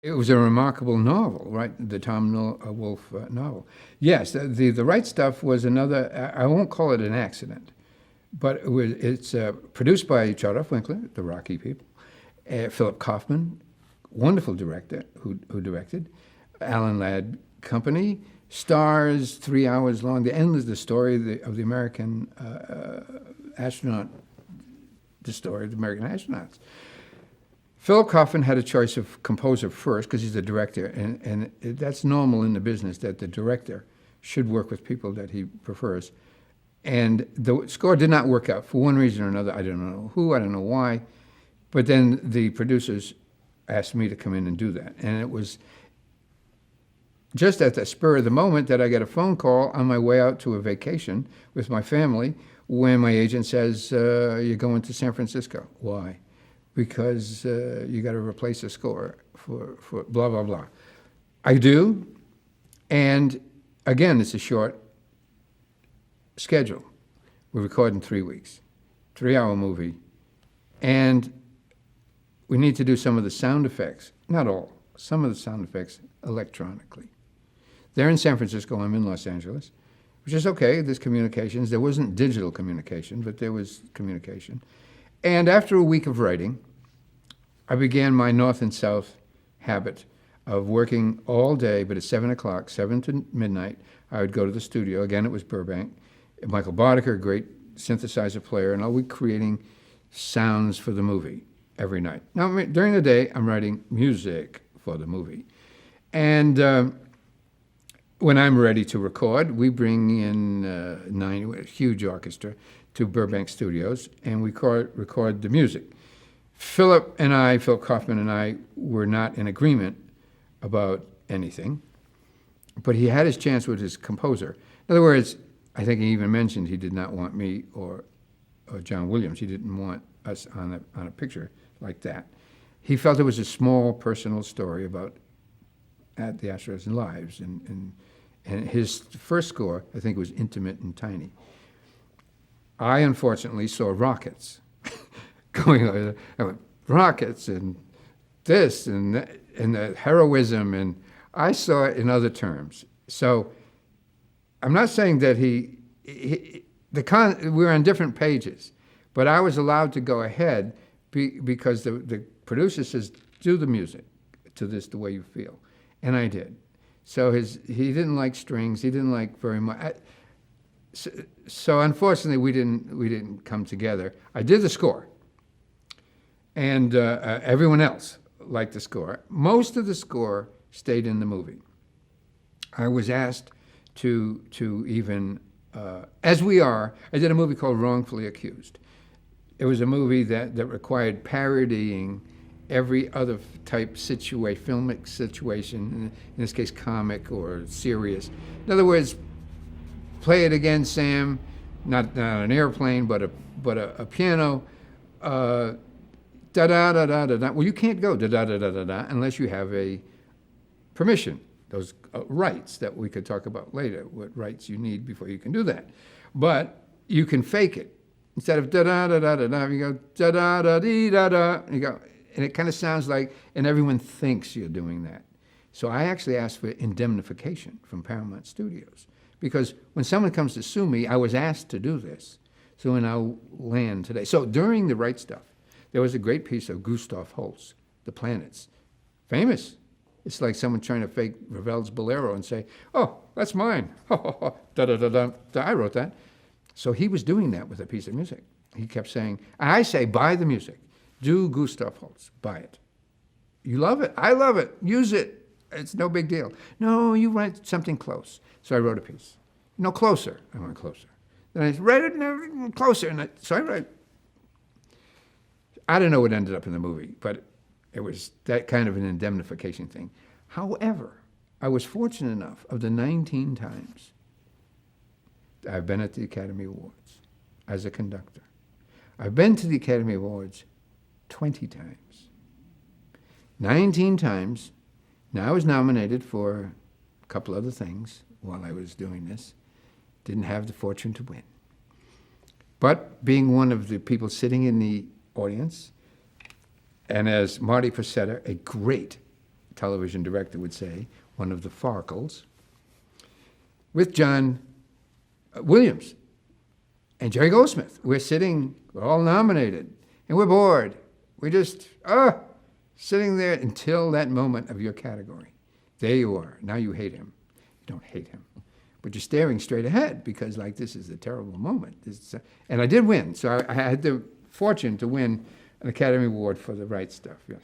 It was a remarkable novel, right? The Wolfe novel. Yes, the Right Stuff was another. I won't call it an accident, but it's produced by Charles Winkler, the Rocky people, Philip Kaufman, wonderful director who directed, Alan Ladd Company, stars 3 hours long. The end is the story of the American astronaut, the story of the American astronauts. Philip Kaufman had a choice of composer first because he's the director, and that's normal in the business that the director should work with people that he prefers. And the score did not work out for one reason or another. I don't know who, I don't know why, but then the producers asked me to come in and do that. And it was just at the spur of the moment that I get a phone call on my way out to a vacation with my family when my agent says, you're going to San Francisco. Why? Because you got to replace the score for blah, blah, blah. I do, and again, it's a short schedule. We record in 3 weeks, 3-hour movie, and we need to do some of the sound effects, not all, some of the sound effects electronically. They're in San Francisco, I'm in Los Angeles, which is okay, there's communications. There wasn't digital communication, but there was communication. And after a week of writing, I began my north and south habit of working all day, but at 7 o'clock, 7 to midnight, I would go to the studio. Again, it was Burbank. Michael Boddicker, great synthesizer player, and I'll be creating sounds for the movie every night. Now, during the day, I'm writing music for the movie. And when I'm ready to record, we bring in a huge orchestra to Burbank Studios, and we record the music. Philip Kaufman and I, were not in agreement about anything, but he had his chance with his composer. In other words, I think he even mentioned he did not want me or John Williams. He didn't want us on a picture like that. He felt it was a small personal story about the astronauts' lives, and his first score, I think, was intimate and tiny. I unfortunately saw rockets going over. I went, rockets and this and that, and the heroism, and I saw it in other terms. So I'm not saying that we're on different pages, but I was allowed to go ahead because the producer says, do the music to this the way you feel, and I did. So he didn't like strings. He didn't like very much. So unfortunately, we didn't come together. I did the score, and everyone else liked the score. Most of the score stayed in the movie. I was asked to even, as we are, I did a movie called Wrongfully Accused. It was a movie that required parodying every other type filmic situation, in this case comic or serious. In other words, play it again, Sam, not an airplane, but a piano, da-da-da-da-da-da. Well, you can't go da-da-da-da-da-da unless you have a permission, those rights that we could talk about later, what rights you need before you can do that. But you can fake it. Instead of da-da-da-da-da-da, you go da-da-da-dee-da-da, you go, and it kind of sounds like, and everyone thinks you're doing that. So I actually asked for indemnification from Paramount Studios, because when someone comes to sue me, I was asked to do this. So in our land today. So during the Right Stuff, there was a great piece of Gustav Holst, The Planets. Famous. It's like someone trying to fake Ravel's Bolero and say, oh, that's mine. Da-da-da-da. I wrote that. So he was doing that with a piece of music. He kept saying, I say, buy the music. Do Gustav Holst. Buy it. You love it. I love it. Use it. It's no big deal. No, you write something close. So I wrote a piece. No, closer. I went closer. Then I read it closer. So I wrote. I don't know what ended up in the movie, but it was that kind of an indemnification thing. However, I was fortunate enough, of the 19 times I've been at the Academy Awards as a conductor, I've been to the Academy Awards 20 times. 19 times. Now I was nominated for a couple other things while I was doing this. Didn't have the fortune to win. But being one of the people sitting in the audience, and as Marty Pacetta, a great television director would say, one of the Farkles, with John Williams and Jerry Goldsmith. We're all nominated, and we're bored. We're just, sitting there until that moment of your category. There you are. Now you hate him. You don't hate him. But you're staring straight ahead because, like, this is a terrible moment. And I did win. So I had the fortune to win an Academy Award for The Right Stuff, yes.